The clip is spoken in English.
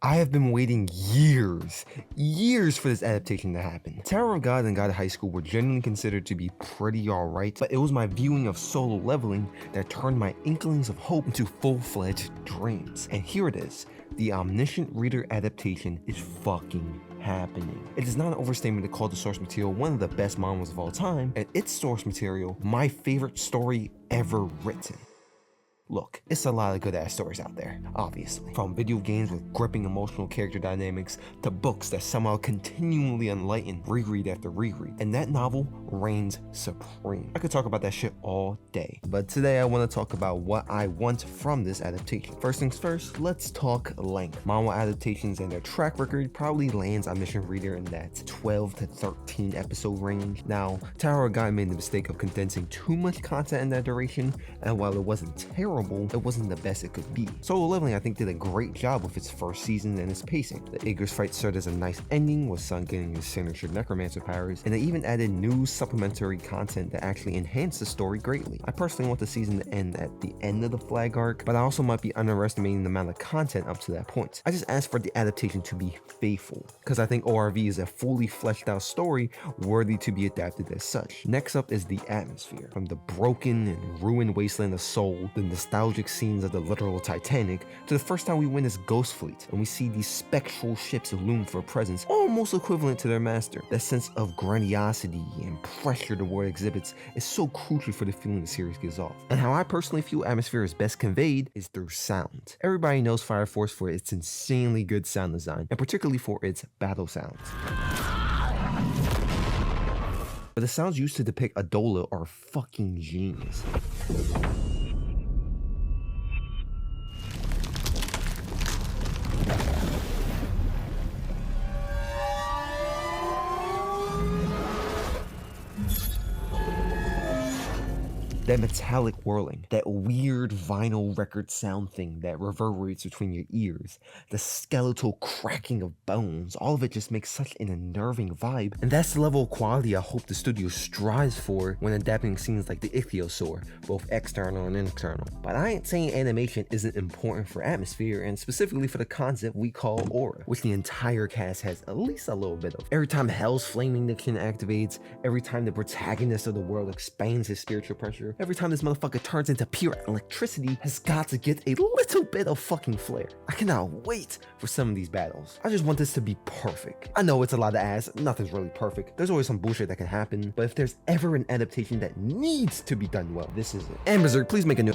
I have been waiting years for this adaptation to happen. Tower of God and God High School were generally considered to be pretty alright, but it was my viewing of Solo Leveling that turned my inklings of hope into full-fledged dreams. And here it is. The Omniscient Reader adaptation is fucking happening. It is not an overstatement to call the source material one of the best mangas of all time, and its source material my favorite story ever written. Look, it's a lot of good ass stories out there, obviously. From video games with gripping emotional character dynamics to books that somehow continually enlighten reread after reread, and that novel reigns supreme. I could talk about that shit all day, but today I want to talk about what I want from this adaptation. First things first, let's talk length. Manga adaptations and their track record probably lands Omniscient Reader in that 12 to 13 episode range. Now, Tower of God made the mistake of condensing too much content in that duration, and while it wasn't terrible, it wasn't the best it could be. Solo Leveling, I think, did a great job with its first season and its pacing. The Igris fight served as a nice ending, with Sun getting his signature necromancer powers, and they even added new supplementary content that actually enhanced the story greatly. I personally want the season to end at the end of the flag arc, but I also might be underestimating the amount of content up to that point. I just asked for the adaptation to be faithful, because I think ORV is a fully fleshed out story worthy to be adapted as such. Next up is the atmosphere. From the broken and ruined wasteland of Seoul, the nostalgic scenes of the literal Titanic, to the first time we witness Ghost Fleet and we see these spectral ships loom for a presence almost equivalent to their master. That sense of grandiosity and pressure the world exhibits is so crucial for the feeling the series gives off. And how I personally feel atmosphere is best conveyed is through sound. Everybody knows Fire Force for its insanely good sound design, and particularly for its battle sounds. But the sounds used to depict Adola are fucking genius. That metallic whirling, that weird vinyl record sound thing that reverberates between your ears, the skeletal cracking of bones, all of it just makes such an unnerving vibe. And that's the level of quality I hope the studio strives for when adapting scenes like the Ichthyosaur, both external and internal. But I ain't saying animation isn't important for atmosphere, and specifically for the concept we call aura, which the entire cast has at least a little bit of. Every time Hell's Flaming Diction activates, every time the protagonist of the world expands his spiritual pressure, every time this motherfucker turns into pure electricity, has got to get a little bit of fucking flair. I cannot wait for some of these battles. I just want this to be perfect. I know it's a lot to ask, nothing's really perfect. There's always some bullshit that can happen, but if there's ever an adaptation that needs to be done well, this is it. And Berserk, please make a new